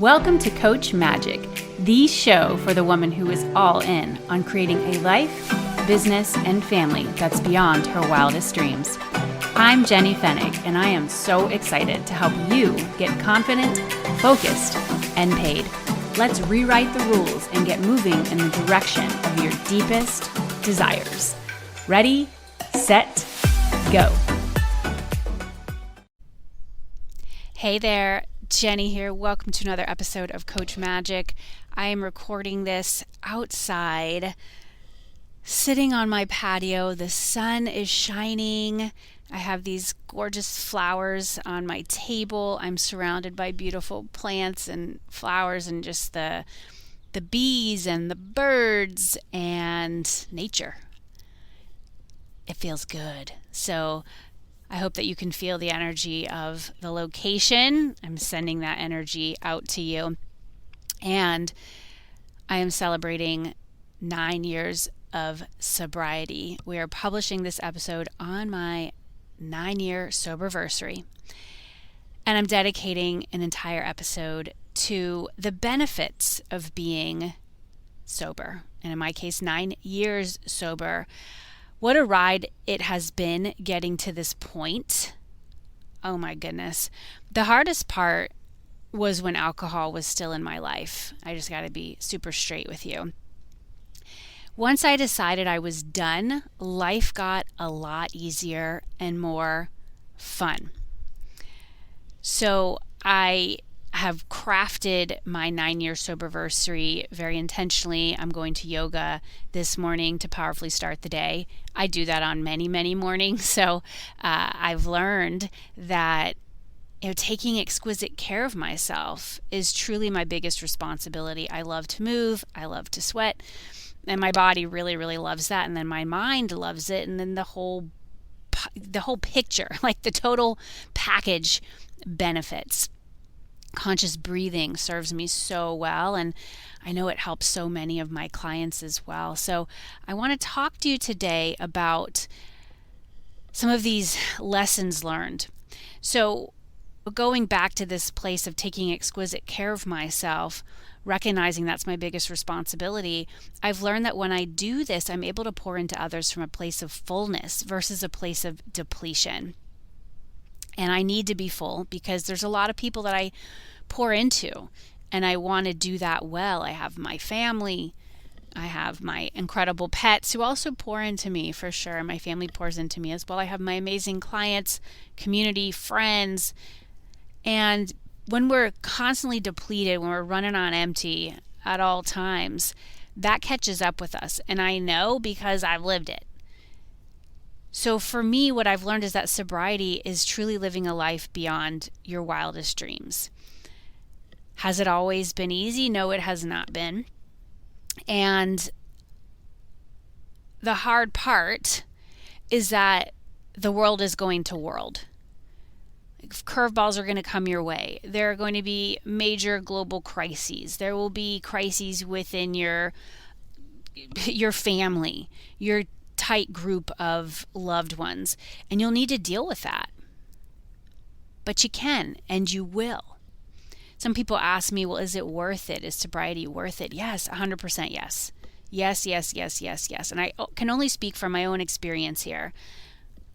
Welcome to Coach Magic, the show for the woman who is all in on creating a life, business, and family that's beyond her wildest dreams. I'm Jenny Fennig, and I am so excited to help you get confident, focused, and paid. Let's rewrite the rules and get moving in the direction of your deepest desires. Ready, set, go. Hey there, Jenny here. Welcome to another episode of Coach Magic. I am recording this outside, sitting on my patio. The sun is shining. I have these gorgeous flowers on my table. I'm surrounded by beautiful plants and flowers and just the bees and the birds and nature. It feels good. So I hope that you can feel the energy of the location. I'm sending that energy out to you. And I am celebrating 9 years of sobriety. We are publishing this episode on my 9-year soberversary. And I'm dedicating an entire episode to the benefits of being sober. And in my case, 9 years sober. What a ride it has been getting to this point. Oh my goodness. The hardest part was when alcohol was still in my life. I just got to be super straight with you. Once I decided I was done, life got a lot easier and more fun. So I have crafted my 9-year soberversary very intentionally. I'm going to yoga this morning to powerfully start the day. I do that on many, many mornings. So I've learned that taking exquisite care of myself is truly my biggest responsibility. I love to move. I love to sweat. And my body really, really loves that. And then my mind loves it. And then the whole picture, like the total package benefits. Conscious breathing serves me so well, and I know it helps so many of my clients as well. So I want to talk to you today about some of these lessons learned. So going back to this place of taking exquisite care of myself, recognizing that's my biggest responsibility, I've learned that when I do this, I'm able to pour into others from a place of fullness versus a place of depletion. And I need to be full because there's a lot of people that I pour into, and I want to do that well. I have my family. I have my incredible pets who also pour into me for sure. My family pours into me as well. I have my amazing clients, community, friends. And when we're constantly depleted, when we're running on empty at all times, that catches up with us. And I know because I've lived it. So for me, what I've learned is that sobriety is truly living a life beyond your wildest dreams. Has it always been easy? No, it has not been. And the hard part is that the world is going to world. Curveballs are going to come your way. There are going to be major global crises. There will be crises within your family, your tight group of loved ones, and you'll need to deal with that. But you can, and you will. Some people ask me, well, is it worth it? Is sobriety worth it? Yes, 100% yes. Yes, yes, yes, yes, yes. And I can only speak from my own experience here.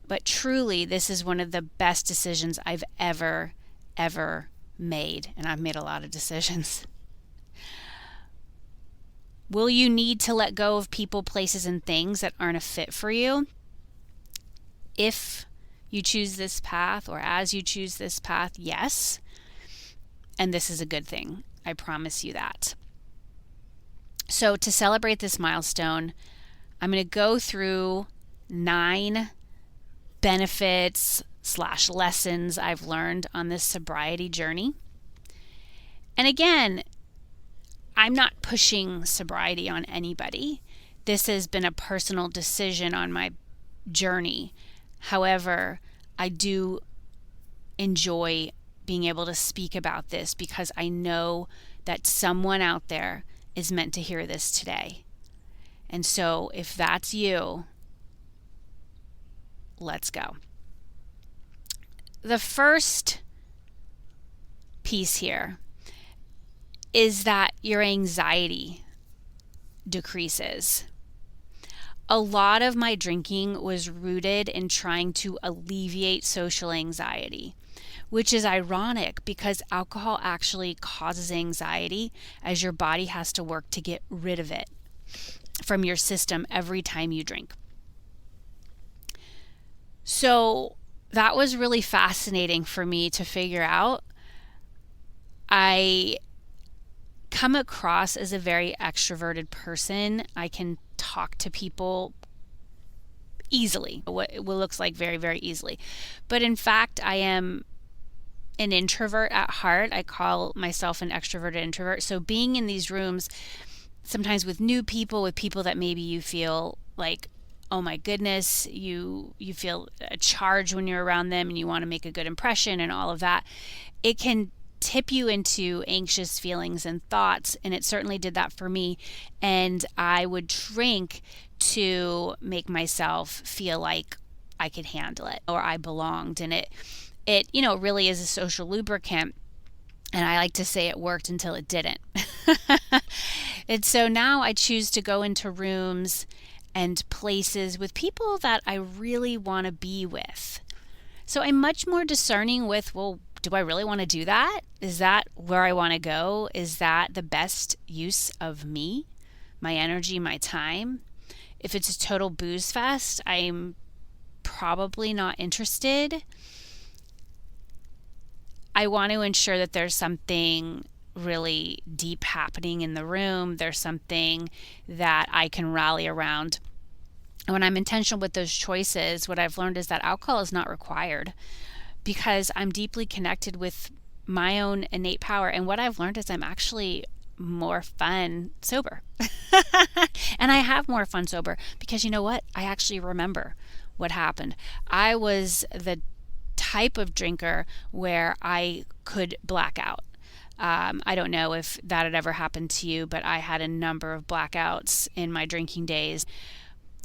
But truly, this is one of the best decisions I've ever made. And I've made a lot of decisions. Will you need to let go of people, places, and things that aren't a fit for you? If you choose this path, or as you choose this path, yes. And this is a good thing. I promise you that. So to celebrate this milestone, I'm going to go through 9 benefits / lessons I've learned on this sobriety journey. And again, I'm not pushing sobriety on anybody. This has been a personal decision on my journey. However, I do enjoy being able to speak about this because I know that someone out there is meant to hear this today. And so if that's you, let's go. The first piece here is that your anxiety decreases. A lot of my drinking was rooted in trying to alleviate social anxiety, which is ironic because alcohol actually causes anxiety as your body has to work to get rid of it from your system every time you drink. So that was really fascinating for me to figure out. I come across as a very extroverted person. I can talk to people easily, what looks like very, very easily. But in fact, I am an introvert at heart. I call myself an extroverted introvert. So being in these rooms, sometimes with new people, with people that maybe you feel like, oh my goodness, you feel a charge when you're around them and you want to make a good impression and all of that, it can tip you into anxious feelings and thoughts, and it certainly did that for me. And I would drink to make myself feel like I could handle it or I belonged, and it really is a social lubricant. And I like to say it worked until it didn't. And so now I choose to go into rooms and places with people that I really want to be with. So I'm much more discerning with, well, do I really want to do that? Is that where I want to go? Is that the best use of me, my energy, my time? If it's a total booze fest, I'm probably not interested. I want to ensure that there's something really deep happening in the room. There's something that I can rally around. And when I'm intentional with those choices, what I've learned is that alcohol is not required because I'm deeply connected with my own innate power. And what I've learned is I'm actually more fun sober. And I have more fun sober because you know what? I actually remember what happened. I was the type of drinker where I could black out. I don't know if that had ever happened to you, but I had a number of blackouts in my drinking days.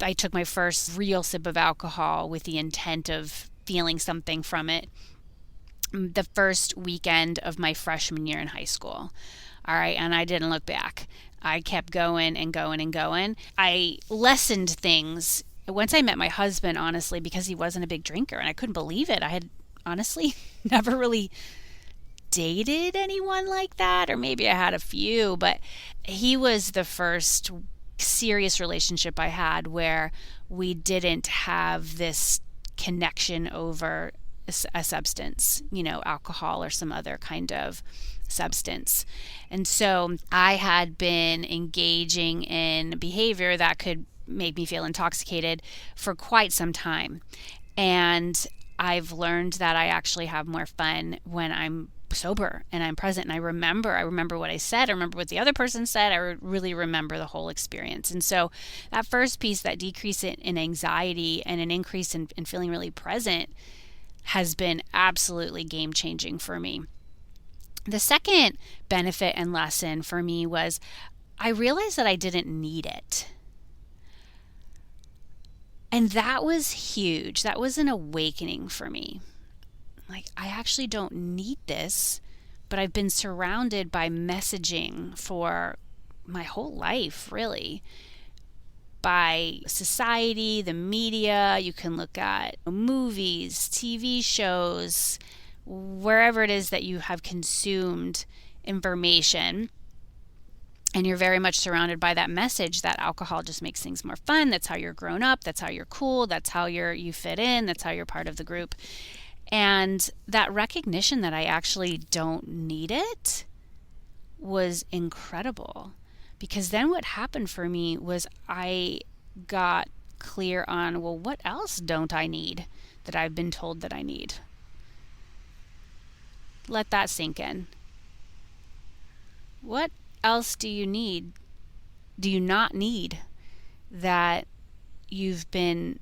I took my first real sip of alcohol with the intent of feeling something from it the first weekend of my freshman year in high school. All right, and I didn't look back. I kept going and going and going. I lessened things once I met my husband, honestly, because he wasn't a big drinker, and I couldn't believe it. I had honestly never really dated anyone like that, or maybe I had a few, but he was the first serious relationship I had where we didn't have this connection over a substance, alcohol or some other kind of substance. And so I had been engaging in behavior that could make me feel intoxicated for quite some time. And I've learned that I actually have more fun when I'm sober and I'm present and I remember what I said, I remember what the other person said, I really remember the whole experience. And so that first piece, that decrease in anxiety and an increase in feeling really present, has been absolutely game changing for me. The second benefit and lesson for me was I realized that I didn't need it. And that was huge. That was an awakening for me. Like, I actually don't need this, but I've been surrounded by messaging for my whole life, really. By society, the media, you can look at movies, TV shows, wherever it is that you have consumed information. And you're very much surrounded by that message that alcohol just makes things more fun. That's how you're grown up. That's how you're cool. That's how you fit in. That's how you're part of the group. And that recognition that I actually don't need it was incredible. Because then what happened for me was I got clear on, well, what else don't I need that I've been told that I need? Let that sink in. What else do you need? Do you not need that you've been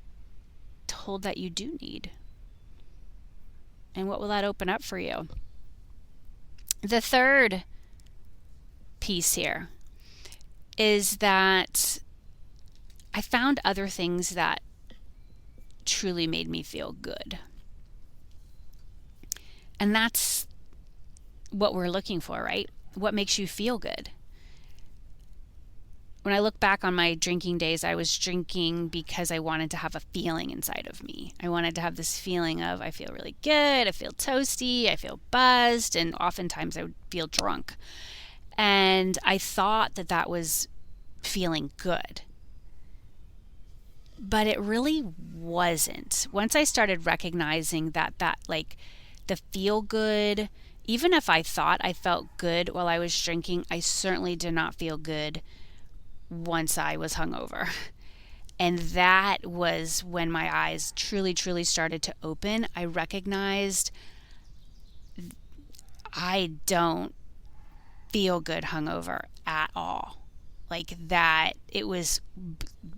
told that you do need? And what will that open up for you? The third piece here is that I found other things that truly made me feel good. And that's what we're looking for, right? what makes you feel good? When I look back on my drinking days, I was drinking because I wanted to have a feeling inside of me. I wanted to have this feeling of, I feel really good, I feel toasty, I feel buzzed, and oftentimes I would feel drunk. And I thought that that was feeling good. But it really wasn't. Once I started recognizing that like the feel good, even if I thought I felt good while I was drinking, I certainly did not feel good once I was hungover. And that was when my eyes truly, truly started to open. I recognized I don't feel good hungover at all. Like that, it was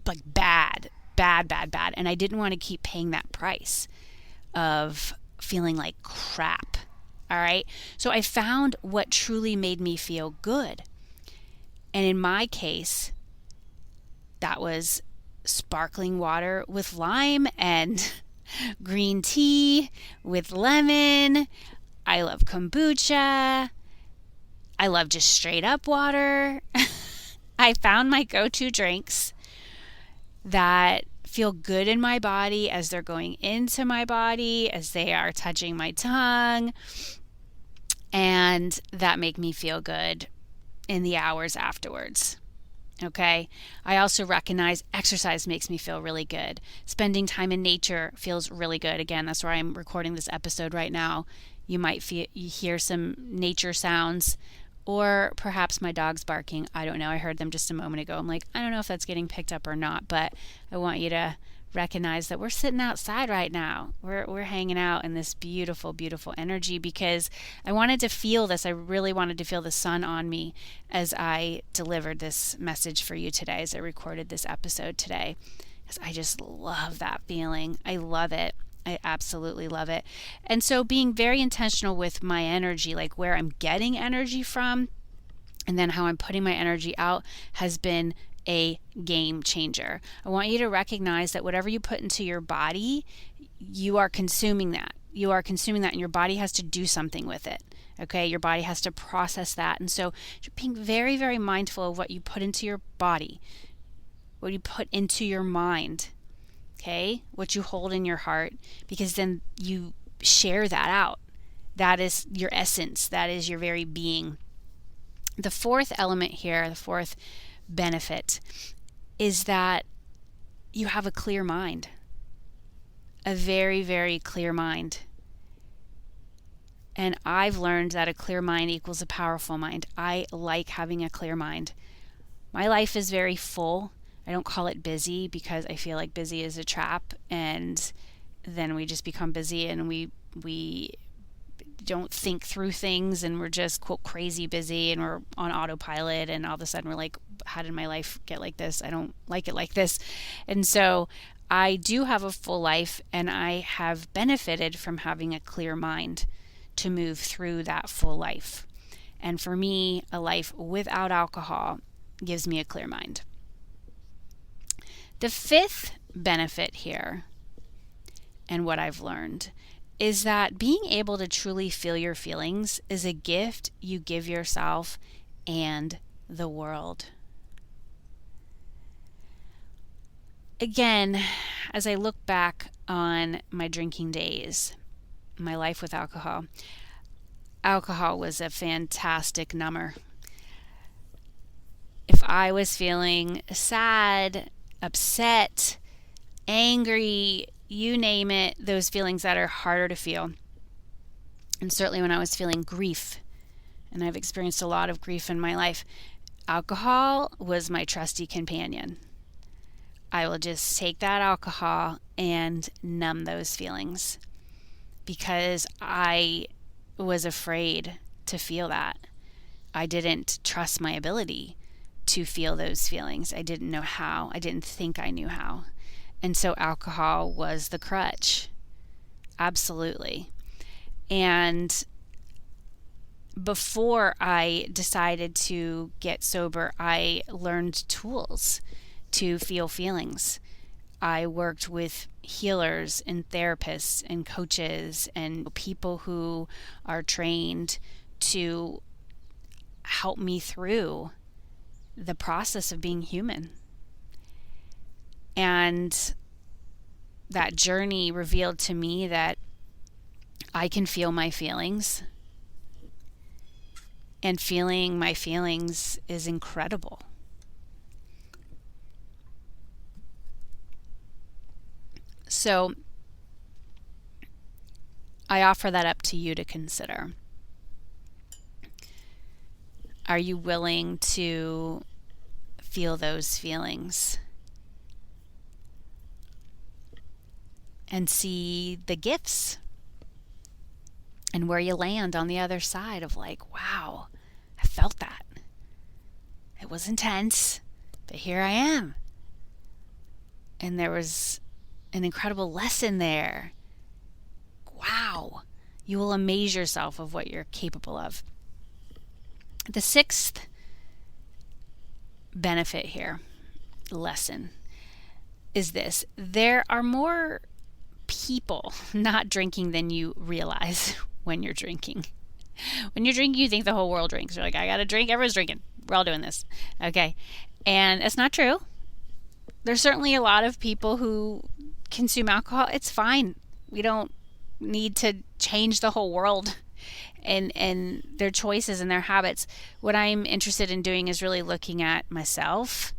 like bad. And I didn't want to keep paying that price of feeling like crap. All right. So I found what truly made me feel good. And in my case, that was sparkling water with lime and green tea with lemon. I love kombucha. I love just straight up water. I found my go-to drinks that feel good in my body as they're going into my body, as they are touching my tongue, and that make me feel good in the hours afterwards. Okay. I also recognize exercise makes me feel really good. Spending time in nature feels really good. Again, that's where I'm recording this episode right now. You might hear some nature sounds, or perhaps my dog's barking. I don't know. I heard them just a moment ago. I'm like, I don't know if that's getting picked up or not, but I want you to recognize that we're sitting outside right now. We're hanging out in this beautiful, beautiful energy because I wanted to feel this. I really wanted to feel the sun on me as I delivered this message for you today, as I recorded this episode today. Because I just love that feeling. I love it. I absolutely love it. And so being very intentional with my energy, like where I'm getting energy from and then how I'm putting my energy out, has been a game changer. I want you to recognize that whatever you put into your body, you are consuming that. You are consuming that, and your body has to do something with it. Okay, your body has to process that. And so being very, very mindful of what you put into your body, what you put into your mind, okay, what you hold in your heart, because then you share that out. That is your essence. That is your very being. The fourth element here, the fourth benefit, is that you have a clear mind. A very, very clear mind. And I've learned that a clear mind equals a powerful mind. I like having a clear mind. My life is very full. I don't call it busy because I feel like busy is a trap, and then we just become busy and we don't think through things, and we're just quote crazy busy, and we're on autopilot, and all of a sudden we're like, how did my life get like this? I don't like it like this. And so I do have a full life, and I have benefited from having a clear mind to move through that full life. And for me, a life without alcohol gives me a clear mind. The fifth benefit here, and what I've learned, is that being able to truly feel your feelings is a gift you give yourself and the world. Again, as I look back on my drinking days, my life with alcohol was a fantastic number. If I was feeling sad, upset, angry, you name it, those feelings that are harder to feel. And certainly when I was feeling grief, and I've experienced a lot of grief in my life, alcohol was my trusty companion. I will just take that alcohol and numb those feelings because I was afraid to feel that. I didn't trust my ability to feel those feelings. I didn't know how. I didn't think I knew how. And so alcohol was the crutch. Absolutely. And before I decided to get sober, I learned tools to feel feelings. I worked with healers and therapists and coaches and people who are trained to help me through the process of being human. And that journey revealed to me that I can feel my feelings, and feeling my feelings is incredible. So I offer that up to you to consider. Are you willing to feel those feelings and see the gifts and where you land on the other side of like, wow, I felt that. It was intense, but here I am. And there was an incredible lesson there. Wow. You will amaze yourself of what you're capable of. The sixth benefit here, lesson, is this. There are more people not drinking than you realize when you're drinking. When you're drinking, you think the whole world drinks. You're like, I got to drink. Everyone's drinking. We're all doing this. Okay. And it's not true. There's certainly a lot of people who consume alcohol. It's fine. We don't need to change the whole world and their choices and their habits. What I'm interested in doing is really looking at myself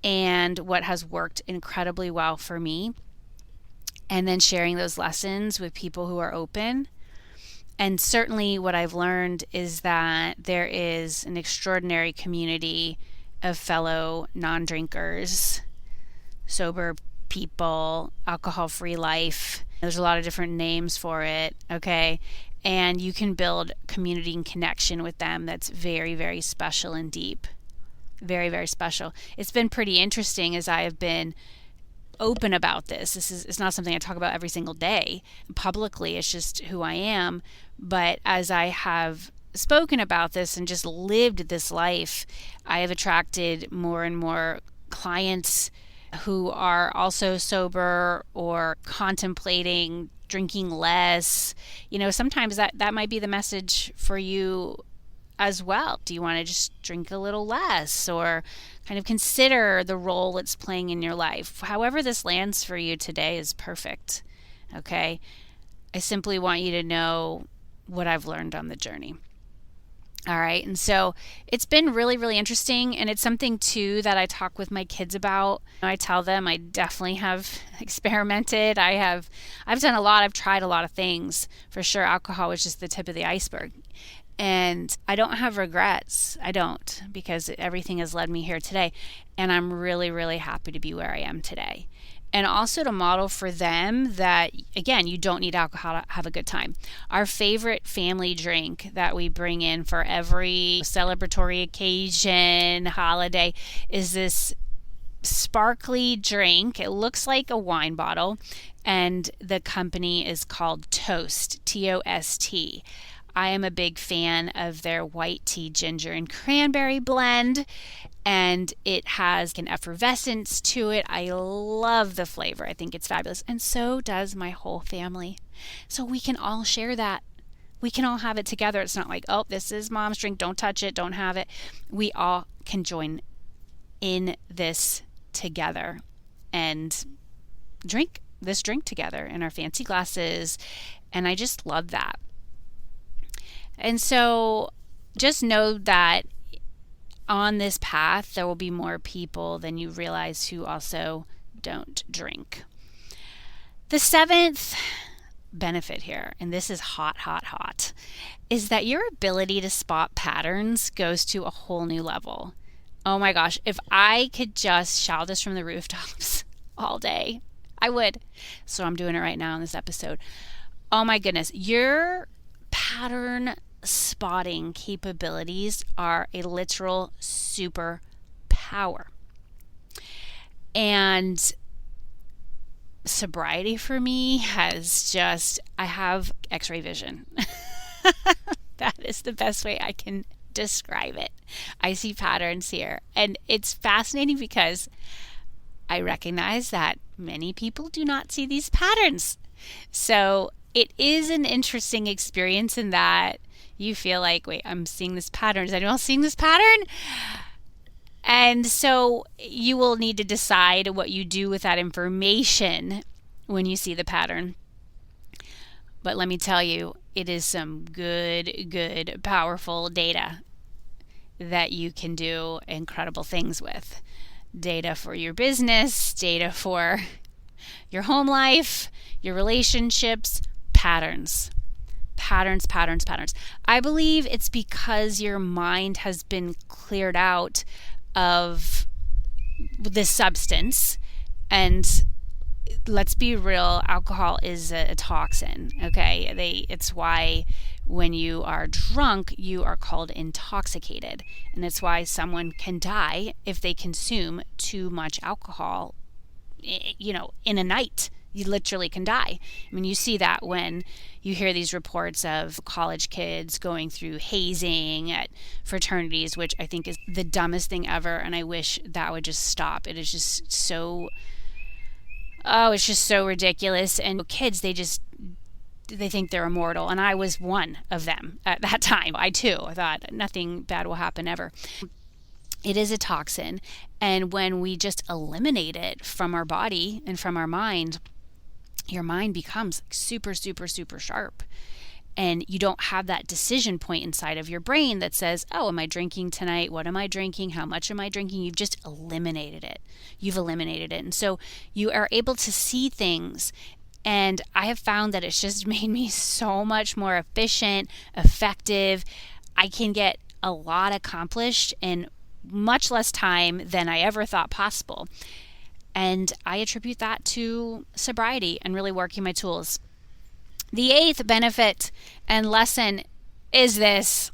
and what has worked incredibly well for me, and then sharing those lessons with people who are open. And certainly what I've learned is that there is an extraordinary community of fellow non-drinkers, sober people, alcohol-free life. There's a lot of different names for it, okay? And you can build community and connection with them that's very, very special and deep. Very, very special. It's been pretty interesting as I have been open about this. It's not something I talk about every single day publicly. It's just who I am. But as I have spoken about this and just lived this life, I have attracted more and more clients who are also sober or contemplating drinking less. Sometimes that might be the message for you as well. Do you want to just drink a little less, or kind of consider the role it's playing in your life? However this lands for you today is perfect. Okay? I simply want you to know what I've learned on the journey. All right. And so it's been really, really interesting. And it's something too that I talk with my kids about. I tell them I definitely have experimented. I've done a lot. I've tried a lot of things for sure. Alcohol was just the tip of the iceberg. And I don't have regrets. I don't, because everything has led me here today. And I'm really, really happy to be where I am today. And also to model for them that, again, you don't need alcohol to have a good time. Our favorite family drink that we bring in for every celebratory occasion, holiday, is this sparkly drink. It looks like a wine bottle, and the company is called Toast, Tost. I am a big fan of their white tea, ginger, and cranberry blend, and it has an effervescence to it. I love the flavor. I think it's fabulous, and so does my whole family. So we can all share that. We can all have it together. It's not like, oh, this is mom's drink, don't touch it, don't have it. We all can join in this together and drink this drink together in our fancy glasses, and I just love that. And so just know that on this path, there will be more people than you realize who also don't drink. The seventh benefit here, and this is hot, is that your ability to spot patterns goes to a whole new level. Oh my gosh, if I could just shout this from the rooftops all day, I would. So I'm doing it right now in this episode. Oh my goodness, your pattern spotting capabilities are a literal superpower. And sobriety for me has just, I have x-ray vision. That is the best way I can describe it. I see patterns here. And it's fascinating because I recognize that many people do not see these patterns. So it is an interesting experience in that you feel like, wait, I'm seeing this pattern. Is anyone else seeing this pattern? And so you will need to decide what you do with that information when you see the pattern. But let me tell you, it is some good, powerful data that you can do incredible things with. Data for your business, data for your home life, your relationships, patterns. Patterns. I believe it's because your mind has been cleared out of this substance. And let's be real, alcohol is a toxin, okay? It's why when you are drunk, you are called intoxicated. And it's why someone can die if they consume too much alcohol, in a night. You literally can die. I mean, you see that when you hear these reports of college kids going through hazing at fraternities, which I think is the dumbest thing ever. And I wish that would just stop. It is just so, it's just so ridiculous. And kids, they think they're immortal. And I was one of them at that time. I thought nothing bad will happen ever. It is a toxin. And when we just eliminate it from our body and from our mind, your mind becomes super sharp. And you don't have that decision point inside of your brain that says, oh, am I drinking tonight? What am I drinking? How much am I drinking? You've just eliminated it. And so you are able to see things. And I have found that it's just made me so much more efficient, effective. I can get a lot accomplished in much less time than I ever thought possible. And I attribute that to sobriety and really working my tools. The 8th benefit and lesson is this: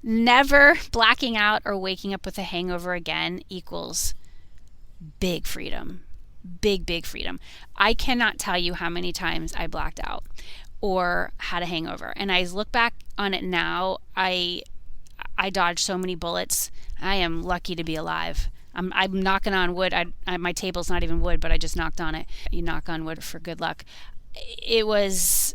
never blacking out or waking up with a hangover again equals big freedom. Big freedom. I cannot tell you how many times I blacked out or had a hangover. And I look back on it now, I dodged so many bullets. I am lucky to be alive. I'm knocking on wood. My table's not even wood, but I just knocked on it. You knock on wood for good luck. I was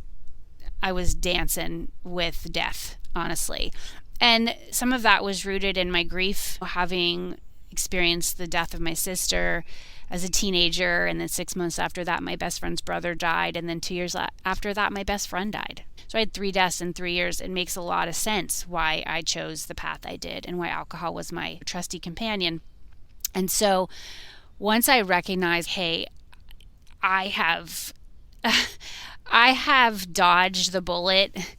dancing with death, honestly. And some of that was rooted in my grief, having experienced the death of my sister as a teenager. And then 6 months after that, my best friend's brother died. And then 2 years after that, my best friend died. So I had 3 deaths in 3 years. It makes a lot of sense why I chose the path I did and why alcohol was my trusty companion. And so once I recognized, hey, I have dodged the bullet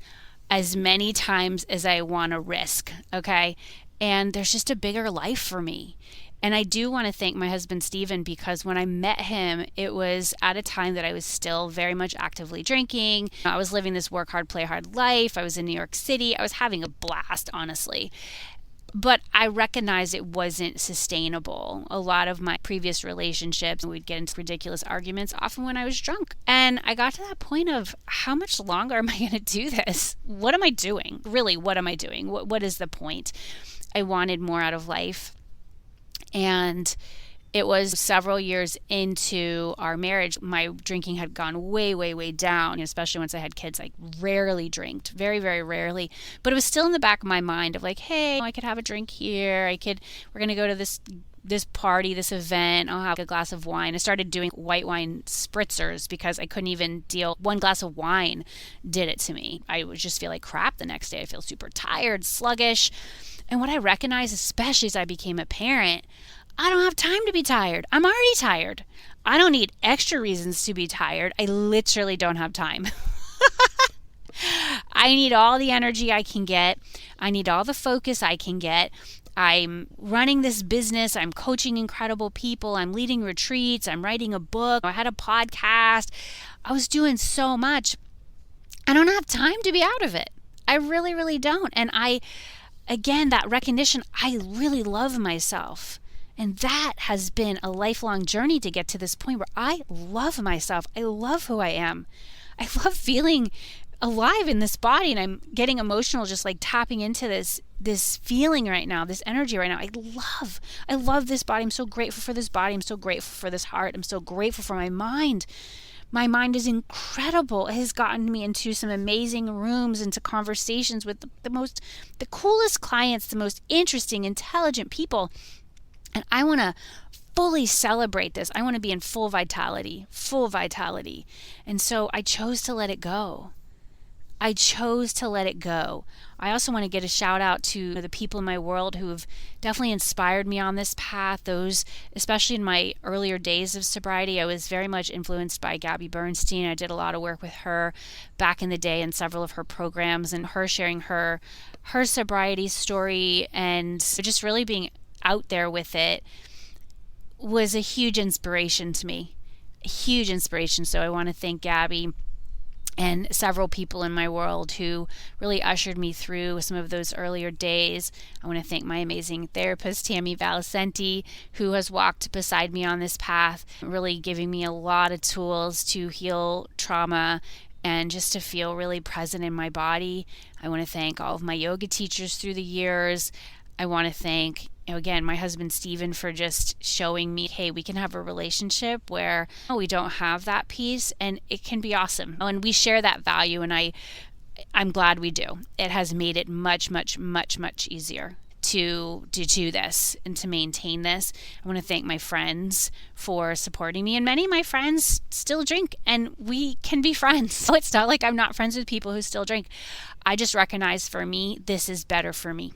as many times as I want to risk, okay? And there's just a bigger life for me. And I do want to thank my husband, Steven, because when I met him, it was at a time that I was still very much actively drinking. I was living this work hard, play hard life. I was in New York City. I was having a blast, honestly. But I recognized it wasn't sustainable. A lot of my previous relationships, we'd get into ridiculous arguments, often when I was drunk. And I got to that point of, how much longer am I going to do this? What am I doing? Really, what am I doing? What is the point? I wanted more out of life. And it was several years into our marriage, my drinking had gone way down, especially once I had kids. I rarely drinked, very rarely. But it was still in the back of my mind of like, hey, I could have a drink here. We're going to go to this party, this event. I'll have a glass of wine. I started doing white wine spritzers because I couldn't even deal. One glass of wine did it to me. I would just feel like crap the next day. I feel super tired, sluggish. And what I recognized, especially as I became a parent, I don't have time to be tired. I'm already tired. I don't need extra reasons to be tired. I literally don't have time. I need all the energy I can get. I need all the focus I can get. I'm running this business. I'm coaching incredible people. I'm leading retreats. I'm writing a book. I had a podcast. I was doing so much. I don't have time to be out of it. I really don't. And again, that recognition, I really love myself. And that has been a lifelong journey to get to this point where I love myself. I love who I am. I love feeling alive in this body, and I'm getting emotional just like tapping into this feeling right now, this energy right now. I love this body. I'm so grateful for this body. I'm so grateful for this heart. I'm so grateful for my mind. My mind is incredible. It has gotten me into some amazing rooms, into conversations with the coolest clients, the most interesting, intelligent people. And I want to fully celebrate this. I want to be in full vitality. And so I chose to let it go. I also want to get a shout out to the people in my world who have definitely inspired me on this path. Those, especially in my earlier days of sobriety, I was very much influenced by Gabby Bernstein. I did a lot of work with her back in the day in several of her programs, and her sharing her sobriety story and just really being out there with it was a huge inspiration to me. So I want to thank Gabby and several people in my world who really ushered me through some of those earlier days. I want to thank my amazing therapist, Tammy Valicenti, who has walked beside me on this path, really giving me a lot of tools to heal trauma and just to feel really present in my body. I want to thank all of my yoga teachers through the years. I want to thank, again, my husband, Steven, for just showing me, hey, we can have a relationship where we don't have that piece, and it can be awesome. And we share that value, and I'm glad we do. It has made it much, much, much, much easier to do this and to maintain this. I want to thank my friends for supporting me, and many of my friends still drink, and we can be friends. So it's not like I'm not friends with people who still drink. I just recognize, for me, this is better for me.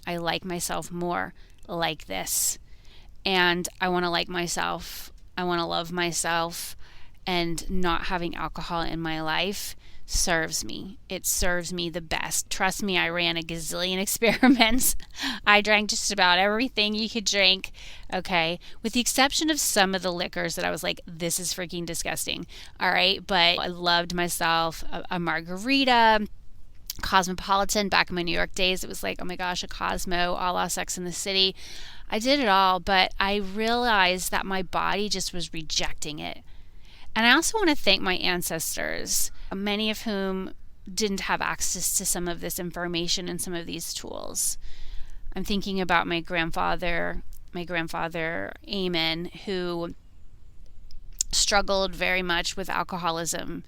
I like myself more like this. And I want to like myself. I want to love myself. And not having alcohol in my life serves me. It serves me the best. Trust me, I ran a gazillion experiments. I drank just about everything you could drink, okay? With the exception of some of the liquors that I was like, this is freaking disgusting. All right? But I loved myself. A margarita, Cosmopolitan. Back in my New York days, it was like, oh my gosh, a Cosmo, a la Sex in the City. I did it all, but I realized that my body just was rejecting it. And I also want to thank my ancestors, many of whom didn't have access to some of this information and some of these tools. I'm thinking about my grandfather Eamon, who struggled very much with alcoholism.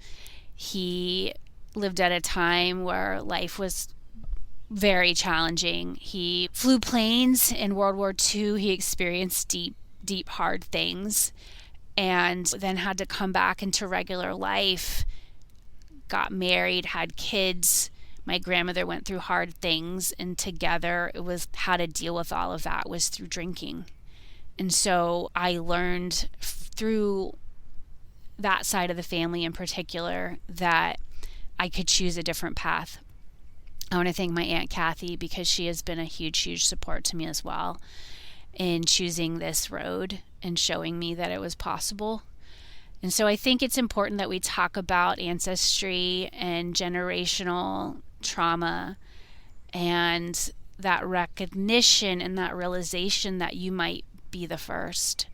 He lived at a time where life was very challenging. He flew planes in World War II. He experienced deep, hard things, and then had to come back into regular life, got married, had kids. My grandmother went through hard things, and together it was how to deal with all of that was through drinking. And so I learned through that side of the family in particular that I could choose a different path. I want to thank my Aunt Kathy, because she has been a huge support to me as well in choosing this road and showing me that it was possible. And so I think it's important that we talk about ancestry and generational trauma and that recognition and that realization that you might be the first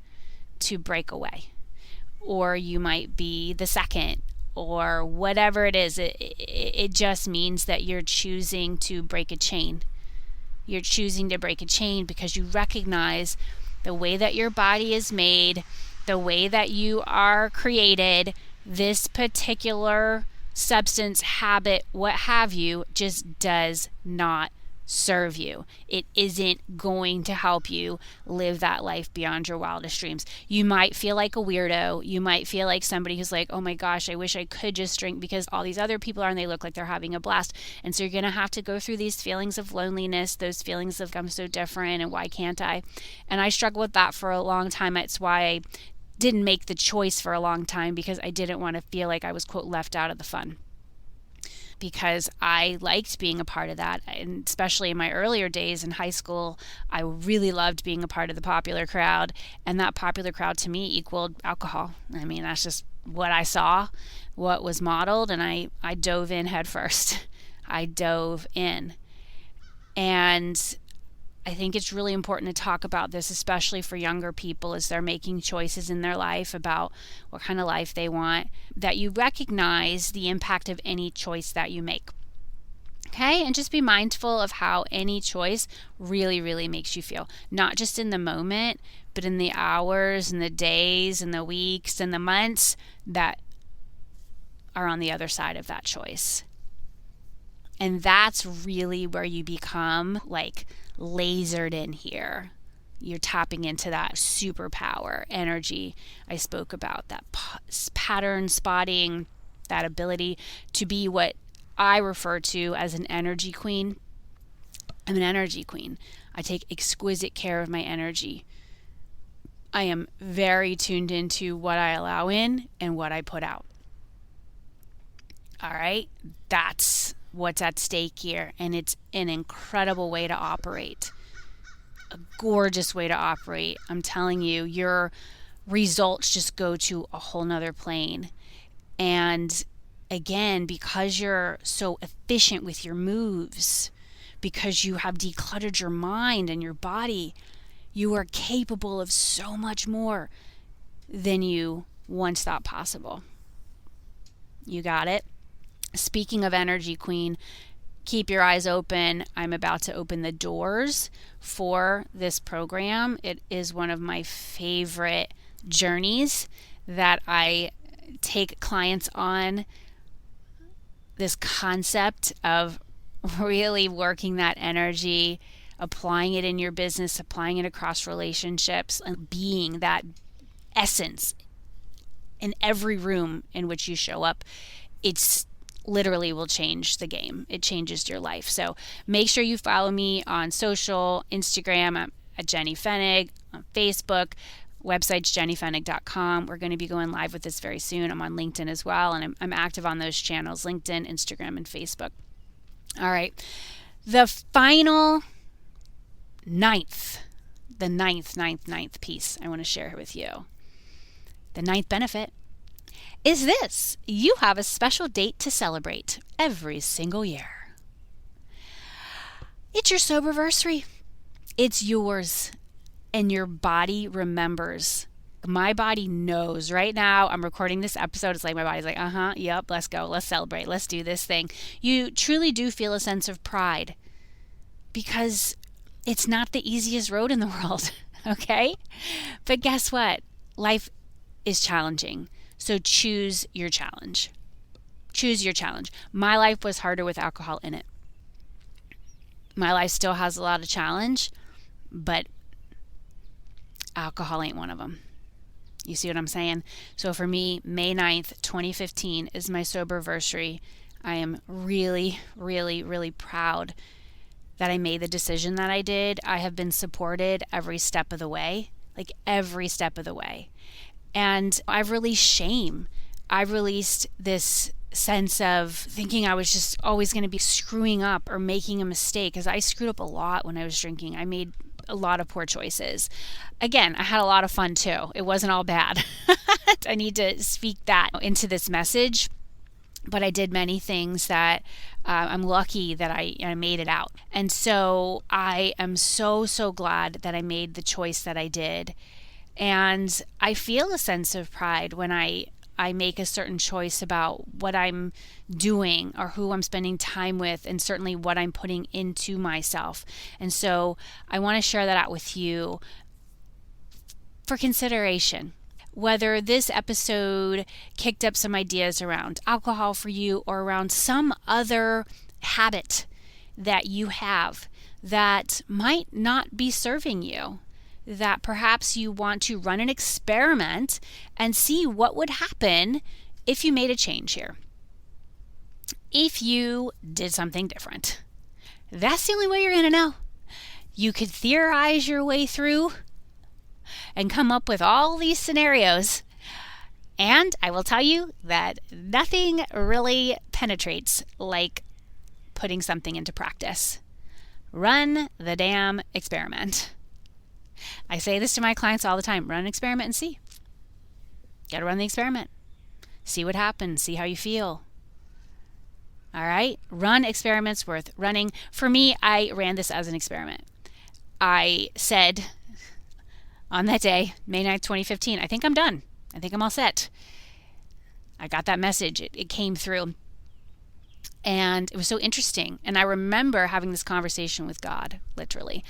to break away, or you might be the second, or whatever it is. It just means that you're choosing to break a chain. You're choosing to break a chain because you recognize the way that your body is made, the way that you are created, this particular substance, habit, what have you, just does not serve you. It isn't going to help you live that life beyond your wildest dreams. You might feel like a weirdo. You might feel like somebody who's like, oh my gosh, I wish I could just drink because all these other people are and they look like they're having a blast. And so you're going to have to go through these feelings of loneliness, those feelings of I'm so different and why can't I? And I struggled with that for a long time. It's why I didn't make the choice for a long time, because I didn't want to feel like I was, quote, left out of the fun. Because I liked being a part of that. And especially in my earlier days in high school, I really loved being a part of the popular crowd. And that popular crowd to me equaled alcohol. I mean, that's just what I saw, what was modeled, and I dove in head first. I dove in. And I think it's really important to talk about this, especially for younger people as they're making choices in their life about what kind of life they want, that you recognize the impact of any choice that you make. Okay? And just be mindful of how any choice really, really makes you feel. Not just in the moment, but in the hours and the days and the weeks and the months that are on the other side of that choice. And that's really where you become like lasered in here. You're tapping into that superpower energy I spoke about, that pattern spotting, that ability to be what I refer to as an energy queen. I'm an energy queen. I take exquisite care of my energy. I am very tuned into what I allow in and what I put out. All right? That's what's at stake here. And it's an incredible way to operate. A gorgeous way to operate. I'm telling you, your results just go to a whole nother plane. And again, because you're so efficient with your moves, because you have decluttered your mind and your body, you are capable of so much more than you once thought possible. You got it? Speaking of energy queen, keep your eyes open. I'm about to open the doors for this program. It is one of my favorite journeys that I take clients on. This concept of really working that energy, applying it in your business, applying it across relationships, and being that essence in every room in which you show up. It's literally will change the game. It changes your life. So make sure you follow me on social, Instagram at Jenny Fenig, on Facebook, website's jennyfenig.com. We're going to be going live with this very soon. I'm on LinkedIn as well, and I'm active on those channels, LinkedIn, Instagram, and Facebook. All right. The final ninth piece I want to share with you. The ninth benefit is this: you have a special date to celebrate every single year. It's your soberversary. It's yours, and your body remembers. My body knows right now. I'm recording this episode. It's like my body's like, yep, let's go. Let's celebrate. Let's do this thing. You truly do feel a sense of pride because it's not the easiest road in the world, okay? But guess what? Life is challenging. So choose your challenge. Choose your challenge. My life was harder with alcohol in it. My life still has a lot of challenge, but alcohol ain't one of them. You see what I'm saying? So for me, May 9th, 2015 is my soberversary. I am really, really, really proud that I made the decision that I did. I have been supported every step of the way, like every step of the way. And I've released shame. I've released this sense of thinking I was just always going to be screwing up or making a mistake, because I screwed up a lot when I was drinking. I made a lot of poor choices. Again, I had a lot of fun too. It wasn't all bad. I need to speak that into this message. But I did many things that I'm lucky that I made it out. And so I am so, so glad that I made the choice that I did. And I feel a sense of pride when I make a certain choice about what I'm doing or who I'm spending time with, and certainly what I'm putting into myself. And so I want to share that out with you for consideration. Whether this episode kicked up some ideas around alcohol for you or around some other habit that you have that might not be serving you, that perhaps you want to run an experiment and see what would happen if you made a change here. If you did something different. That's the only way you're going to know. You could theorize your way through and come up with all these scenarios. And I will tell you that nothing really penetrates like putting something into practice. Run the damn experiment. I say this to my clients all the time. Run an experiment and see. Got to run the experiment. See what happens. See how you feel. All right? Run experiments worth running. For me, I ran this as an experiment. I said on that day, May 9th, 2015, I think I'm done. I think I'm all set. I got that message. It came through. And it was so interesting. And I remember having this conversation with God, literally.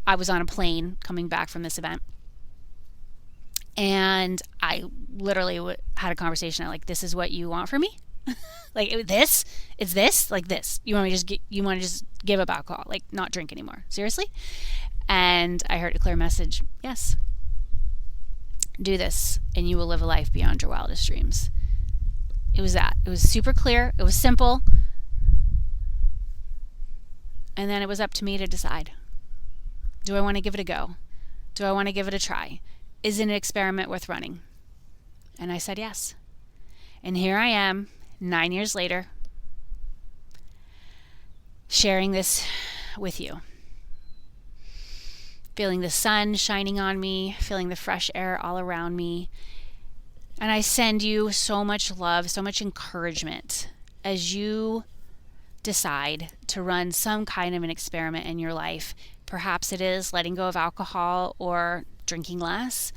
I was on a plane coming back from this event. And I literally had a conversation. I'm like, this is what you want from me? Like this? It's this? Like this? You want to just give up alcohol? Like not drink anymore? Seriously? And I heard a clear message. Yes. Do this and you will live a life beyond your wildest dreams. It was that. It was super clear. It was simple. And then it was up to me to decide. Do I want to give it a go? Do I want to give it a try? Is it an experiment worth running? And I said yes. And here I am, 9 years later, sharing this with you. Feeling the sun shining on me, feeling the fresh air all around me. And I send you so much love, so much encouragement as you decide to run some kind of an experiment in your life. Perhaps it is letting go of alcohol or drinking less.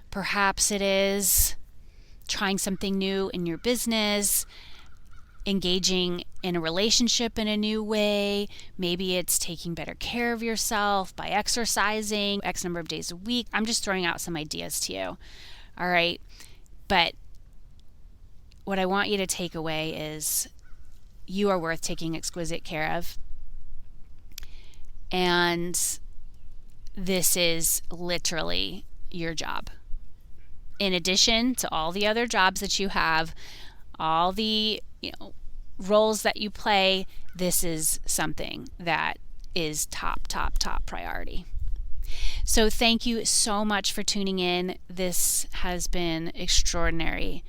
Perhaps it is trying something new in your business, engaging in a relationship in a new way. Maybe it's taking better care of yourself by exercising X number of days a week. I'm just throwing out some ideas to you. All right. But what I want you to take away is you are worth taking exquisite care of. And this is literally your job. In addition to all the other jobs that you have, all the roles that you play, this is something that is top priority. So thank you so much for tuning in. This has been extraordinary.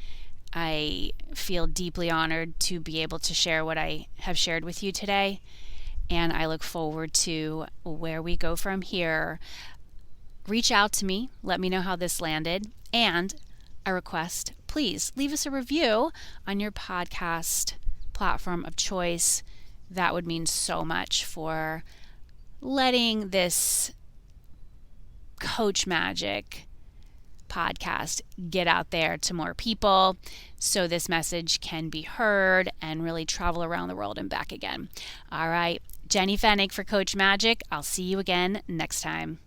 I feel deeply honored to be able to share what I have shared with you today, and I look forward to where we go from here. Reach out to me. Let me know how this landed. And a request, please leave us a review on your podcast platform of choice. That would mean so much for letting this Coach Magic podcast get out there to more people so this message can be heard and really travel around the world and back again. All right, Jenny Fennick for Coach Magic. I'll see you again next time.